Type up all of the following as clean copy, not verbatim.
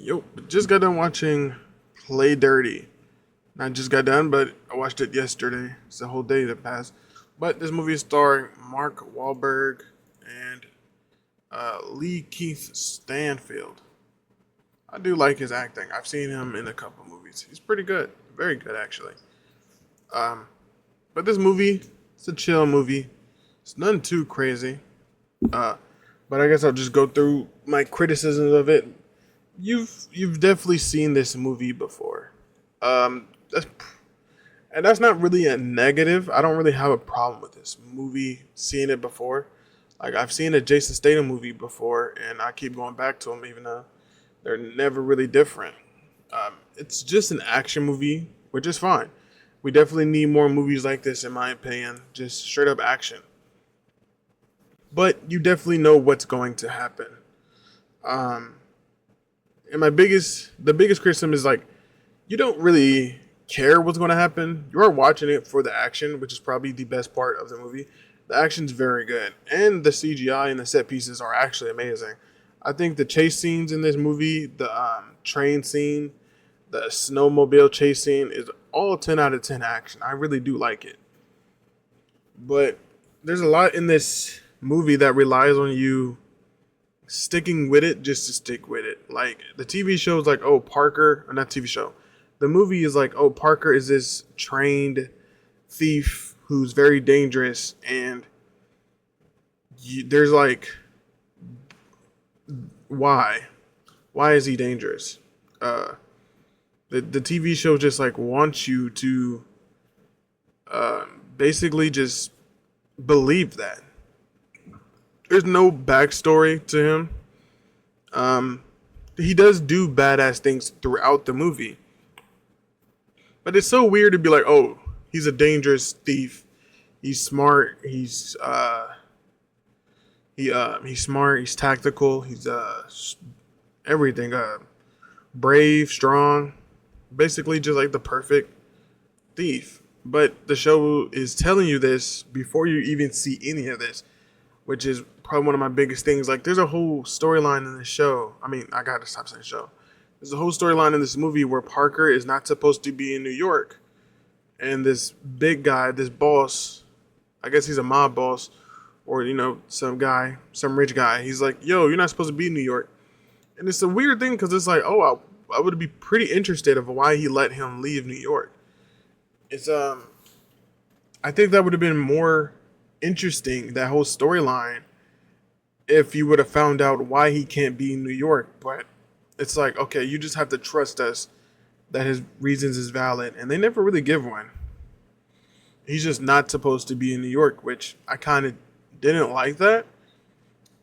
Yo, just got done watching Play Dirty. Not just got done, but I watched it yesterday. It's the whole day that passed. But this movie is starring Mark Wahlberg and Lee Keith Stanfield. I do like his acting. I've seen him in a couple movies. He's pretty good, very good actually. Um, but this movie, it's a chill movie. It's nothing too crazy. Uh, but I guess I'll just go through my criticisms of it. You've definitely seen this movie before. That's and that's not really a negative. I don't really have a problem with this movie seeing it before. Like I've seen a Jason Statham movie before, and I keep going back to them even though they're never really different. It's just an action movie, which is fine. We definitely need more movies like this, in my opinion. Just straight up action. But you definitely know what's going to happen. Um, and the biggest criticism is like you don't really care what's going to happen. You are watching it for the action, which is probably the best part of the movie. The action's very good, and the CGI and the set pieces are actually amazing. I think the chase scenes in this movie, the train scene, the snowmobile chase scene, is all 10 out of 10 action. I really do like it, but there's a lot in this movie that relies on you sticking with it just to stick with it. Like the TV show is like, oh, Parker, or not TV show. The movie is like, oh, Parker is this trained thief who's very dangerous, and there's like, why? Why is he dangerous? Uh, the TV show just like wants you to basically just believe that. There's no backstory to him. Um, he does do badass things throughout the movie, but it's so weird to be like, oh, he's a dangerous thief. He's smart. He's smart. He's tactical. He's everything. Brave, strong. Basically, just like the perfect thief. But the show is telling you this before you even see any of this, which is probably one of my biggest things. Like, there's a whole storyline in this show. I mean, I gotta stop saying show. There's a whole storyline in this movie where Parker is not supposed to be in New York, and this big guy, this boss, I guess he's a mob boss, or some guy, some rich guy. He's like, "Yo, you're not supposed to be in New York," and it's a weird thing because it's like, oh, I would be pretty interested of why he let him leave New York. It's I think that would have been more interesting, that whole storyline, if you would have found out why he can't be in New York. But it's like, okay, you just have to trust us that his reasons is valid, and they never really give one. He's just not supposed to be in New York, which I kind of didn't like that.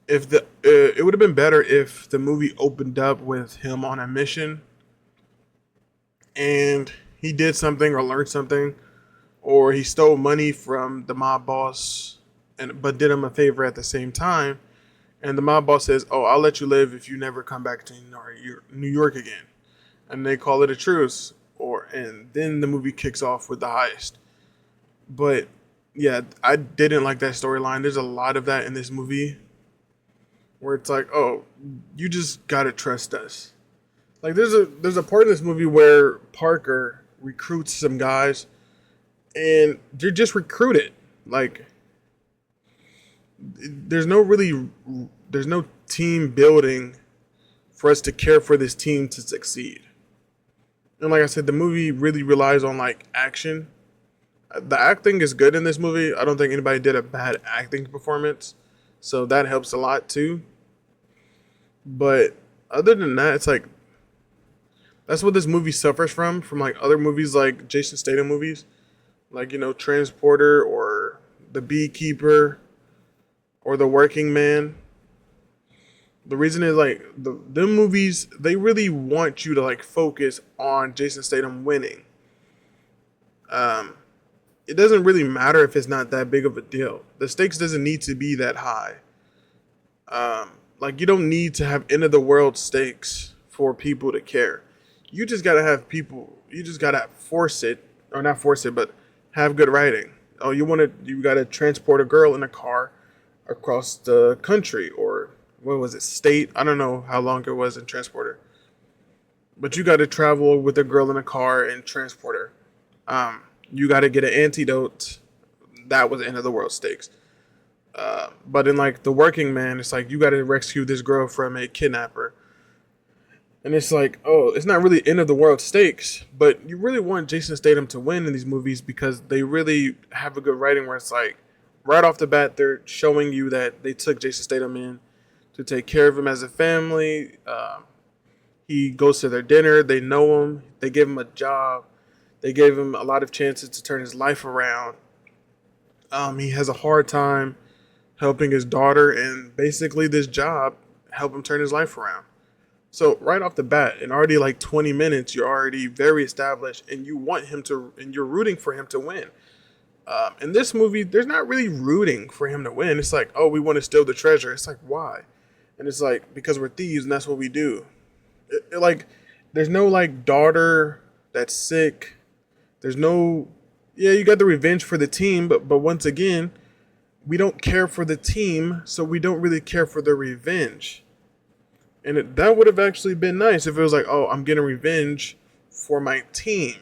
If the It would have been better if the movie opened up with him on a mission and he did something or learned something, or he stole money from the mob boss and but did him a favor at the same time, and the mob boss says, "Oh, I'll let you live if you never come back to New York again," and they call it a truce, and then the movie kicks off with the heist. But yeah, I didn't like that storyline. There's a lot of that in this movie where it's like, oh, you just gotta trust us. Like there's a part in this movie where Parker recruits some guys, and they're just recruited. Like there's no really there's no team building for us to care for this team to succeed. And like I said, the movie really relies on like action. The acting is good in this movie. I don't think anybody did a bad acting performance, so that helps a lot too. But other than that, it's like that's what this movie suffers from like other movies like Jason Statham movies, like Transporter or The Beekeeper or The Working Man. The reason is like them movies, they really want you to like focus on Jason Statham winning. Um, it doesn't really matter if it's not that big of a deal. The stakes doesn't need to be that high. Like you don't need to have end of the world stakes for people to care. You just gotta have people. You just gotta force it, or not force it, but have good writing. Oh, you gotta transport a girl in a car across the country, or what was it, state? I don't know how long it was in Transporter. but you got to travel with a girl in a car and transport her. You got to get an antidote. That was the end of the world stakes. But in like the working man, it's like you got to rescue this girl from a kidnapper. And it's like, oh, it's not really end of the world stakes, but you really want Jason Statham to win in these movies because they really have a good writing where it's like, right off the bat, they're showing you that they took Jason Statham in to take care of him as a family. He goes to their dinner. They know him. They give him a job. They gave him a lot of chances to turn his life around. He has a hard time helping his daughter, and basically this job helped him turn his life around. So right off the bat, in already like 20 minutes, you're already very established, and you want him to, and you're rooting for him to win. In this movie, there's not really rooting for him to win. It's like, oh, we want to steal the treasure. It's like, why? And it's like, because we're thieves, and that's what we do. Like, there's no like daughter that's sick. There's no, yeah, you got the revenge for the team, but once again, we don't care for the team, so we don't really care for the revenge. And that would have actually been nice if it was like, oh, I'm getting revenge for my team,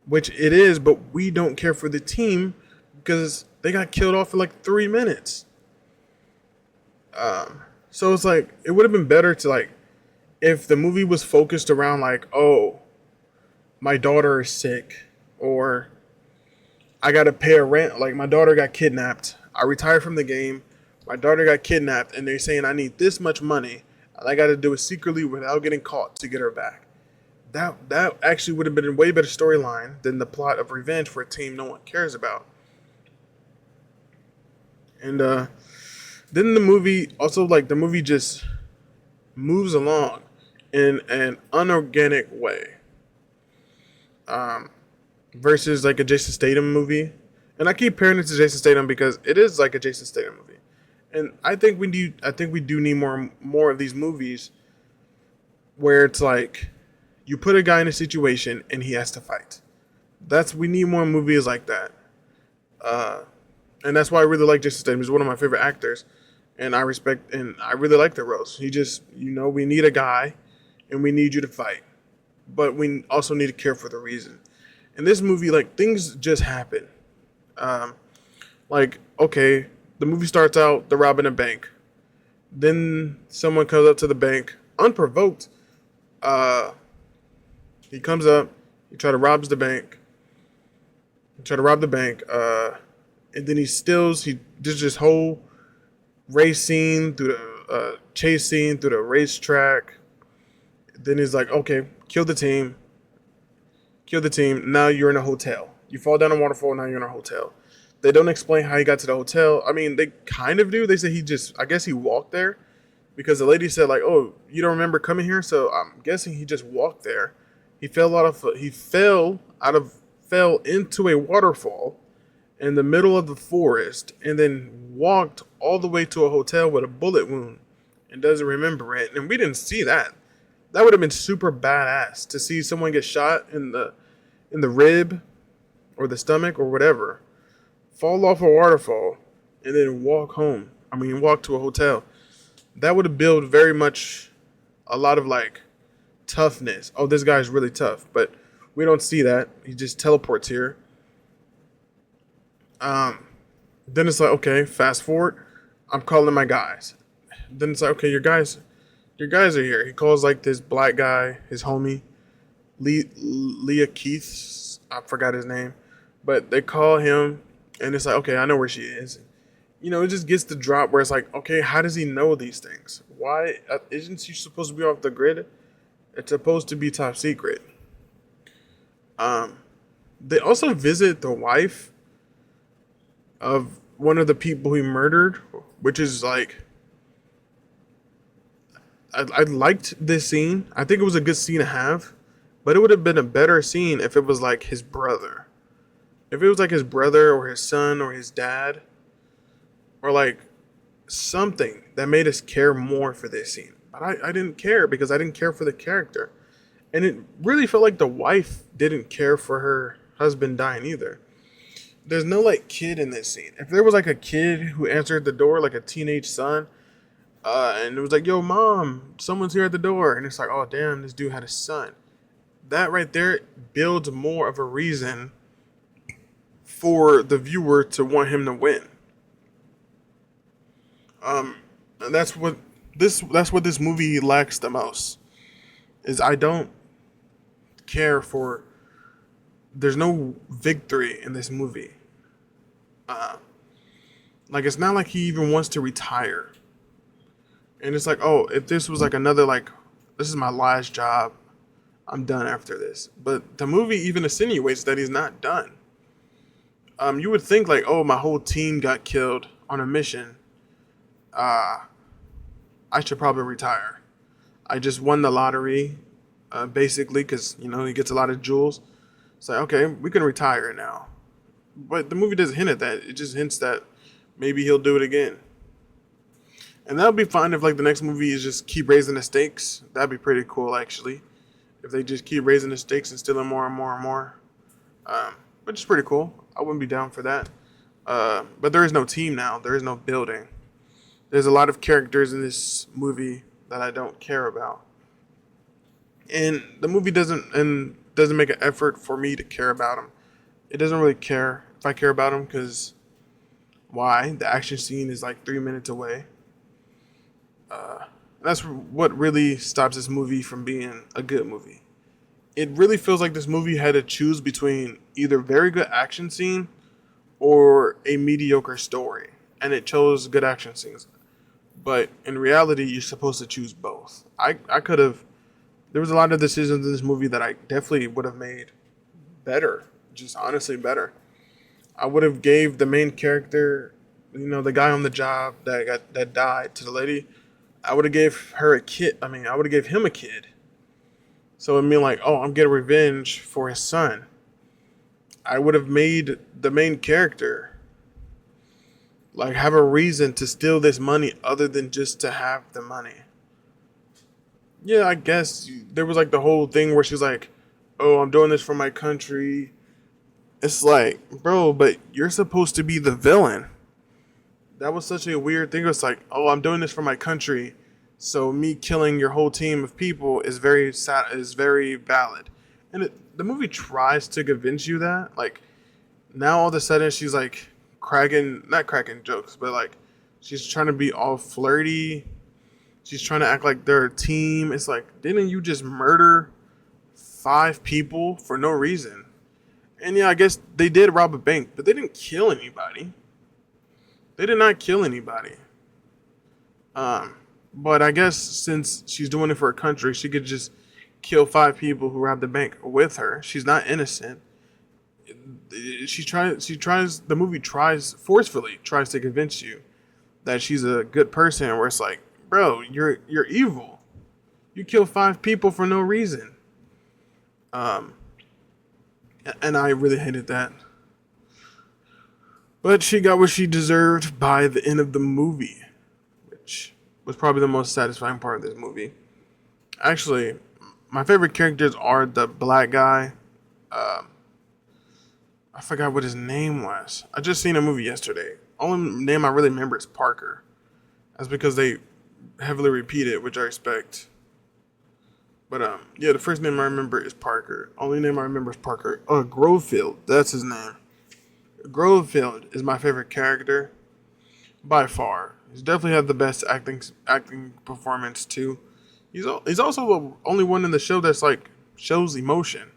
which it is, but we don't care for the team because they got killed off in like 3 minutes. So it's like, it would have been better to like, if the movie was focused around like, oh, my daughter is sick, or I got to pay a rent, like my daughter got kidnapped. I retired from the game. My daughter got kidnapped, and they're saying I need this much money, and I got to do it secretly without getting caught to get her back. That actually would have been a way better storyline than the plot of revenge for a team no one cares about. And then the movie also, like, the movie just moves along in an unorganic way. Versus like a Jason Statham movie. And I keep comparing it to Jason Statham because it is like a Jason Statham movie. And I think we do need more of these movies where it's like you put a guy in a situation and he has to fight. We need more movies like that. And that's why I really like Jason Statham. He's one of my favorite actors. And I respect and I really like the roles. He just, we need a guy and we need you to fight. But we also need to care for the reason. In this movie, like, things just happen. Like, okay, the movie starts out, they're robbing a bank. Then someone comes up to the bank, unprovoked. He comes up, he try to rob the bank. And then he steals, he does this whole race scene through the chase scene through the racetrack. Then he's like, okay, kill the team. Now you're in a hotel. You fall down a waterfall. Now you're in a hotel. They don't explain how he got to the hotel. I mean, they kind of do. They say I guess he walked there because the lady said like, oh, you don't remember coming here? So I'm guessing he just walked there. He fell into a waterfall in the middle of the forest and then walked all the way to a hotel with a bullet wound and doesn't remember it. And we didn't see that. That would have been super badass to see someone get shot in the rib or the stomach or whatever, fall off a waterfall, and then walk to a hotel. That would have built very much a lot of like toughness. Oh, this guy's really tough, but we don't see that. He just teleports here. Then it's like, okay, fast forward. I'm calling my guys. Then it's like, okay, your guys are here. He calls like this black guy, his homie, Leah Keith. I forgot his name, but they call him, and it's like, okay, I know where she is. It just gets the drop where it's like, okay, how does he know these things? Why isn't she supposed to be off the grid? It's supposed to be top secret. They also visit the wife of one of the people he murdered, which is like, I liked this scene. I think it was a good scene to have, but it would have been a better scene if it was like his brother. If it was like his brother or his son or his dad, or like something that made us care more for this scene. But I didn't care because I didn't care for the character. And it really felt like the wife didn't care for her husband dying either. There's no like kid in this scene. If there was like a kid who answered the door, like a teenage son, And it was like, "Yo, mom, someone's here at the door," and it's like, "Oh, damn, this dude had a son." That right there builds more of a reason for the viewer to want him to win. And that's what this movie lacks the most. Is I don't care for. There's no victory in this movie. Like it's not like he even wants to retire. And it's like, oh, if this was like another like, this is my last job, I'm done after this. But the movie even insinuates that he's not done. You would think like, oh, my whole team got killed on a mission. Uh, I should probably retire. I just won the lottery, basically, because he gets a lot of jewels. It's like, okay, we can retire now. But the movie doesn't hint at that. It just hints that maybe he'll do it again. And that would be fine if like the next movie is just keep raising the stakes. That'd be pretty cool actually. If they just keep raising the stakes and stealing more and more and more. Which is pretty cool. I wouldn't be down for that. But there is no team now. There is no building. There's a lot of characters in this movie that I don't care about. And the movie doesn't make an effort for me to care about them. It doesn't really care if I care about them because why? The action scene is like 3 minutes away. That's what really stops this movie from being a good movie. It really feels like this movie had to choose between either very good action scene or a mediocre story, and it chose good action scenes. But in reality, you're supposed to choose both. I could have. There was a lot of decisions in this movie that I definitely would have made better, just honestly better. I would have gave the main character, the guy on the job that died to the lady. I would have gave her a kid. I mean, I would have gave him a kid. So it mean like, oh, I'm getting revenge for his son. I would have made the main character like have a reason to steal this money other than just to have the money. Yeah, I guess there was like the whole thing where she's like, "Oh, I'm doing this for my country." It's like, bro, but you're supposed to be the villain. That was such a weird thing. It's like, "Oh, I'm doing this for my country." So me killing your whole team of people is very sad, is very valid. And the movie tries to convince you that. Like now all of a sudden she's like cracking not cracking jokes, but like she's trying to be all flirty. She's trying to act like they're a team. It's like, didn't you just murder 5 people for no reason? And yeah, I guess they did rob a bank, but they didn't kill anybody. They did not kill anybody. Um, but I guess since she's doing it for her country, she could just kill 5 people who robbed the bank with her. She's not innocent. She tries. The movie tries to convince you that she's a good person. Where it's like, bro, you're evil. You kill 5 people for no reason. Um, and I really hated that. But she got what she deserved by the end of the movie, which was probably the most satisfying part of this movie. Actually, my favorite characters are the black guy. Um, I forgot what his name was. I just seen a movie yesterday. Only name I really remember is Parker. That's because they heavily repeat it, which I respect. But yeah, the first name I remember is Parker. Only name I remember is Parker. Oh, Grovefield. That's his name. Grovefield is my favorite character by far. He's definitely had the best acting performance too. He's also the only one in the show that's like shows emotion,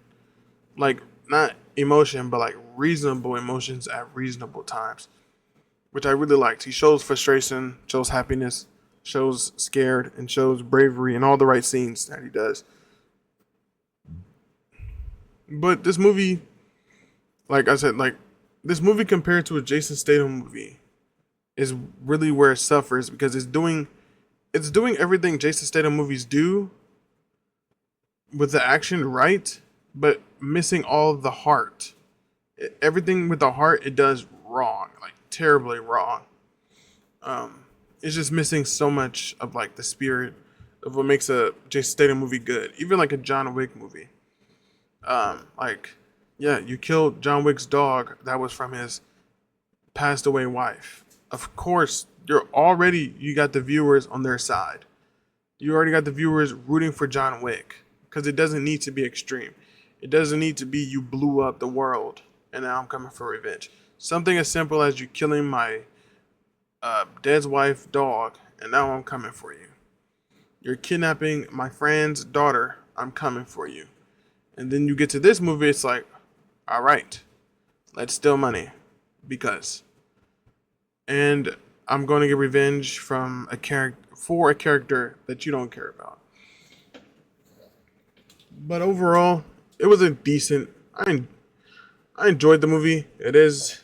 like not emotion, but like reasonable emotions at reasonable times, which I really liked. He shows frustration, shows happiness, shows scared, and shows bravery in all the right scenes that he does. But this movie, like I said, like this movie compared to a Jason Statham movie is really where it suffers because it's doing everything Jason Statham movies do with the action right, but missing all of the heart. Everything with the heart it does wrong, like terribly wrong. Um, it's just missing so much of like the spirit of what makes a Jason Statham movie good, even like a John Wick movie. Like, yeah, you killed John Wick's dog. That was from his passed away wife. of course, you got the viewers on their side. You already got the viewers rooting for John Wick because it doesn't need to be extreme. It doesn't need to be you blew up the world and now I'm coming for revenge. Something as simple as you killing my dad's wife dog and now I'm coming for you. You're kidnapping my friend's daughter. I'm coming for you. And then you get to this movie, it's like, all right, let's steal money because. And I'm going to get revenge from a character that you don't care about. But overall, it was a decent. I enjoyed the movie. It is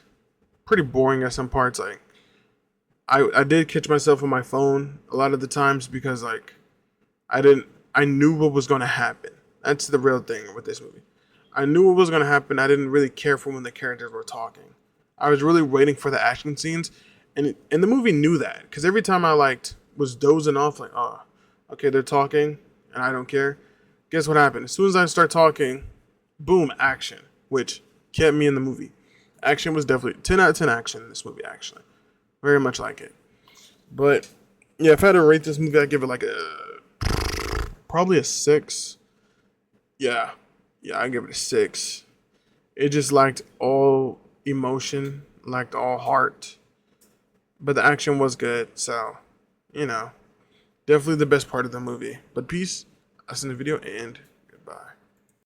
pretty boring at some parts. Like I did catch myself on my phone a lot of the times because like I knew what was going to happen. That's the real thing with this movie. I knew what was going to happen. I didn't really care for when the characters were talking. I was really waiting for the action scenes, and the movie knew that because every time I was dozing off, like, oh, okay, they're talking, and I don't care. Guess what happened? As soon as I start talking, boom, action, which kept me in the movie. Action was definitely 10 out of 10 action in this movie, actually. Very much like it. But yeah, if I had to rate this movie, I'd give it like probably a 6. Yeah, I give it a 6. It just lacked all emotion, lacked all heart, but the action was good. So, definitely the best part of the movie. But peace. I'll send the video and goodbye.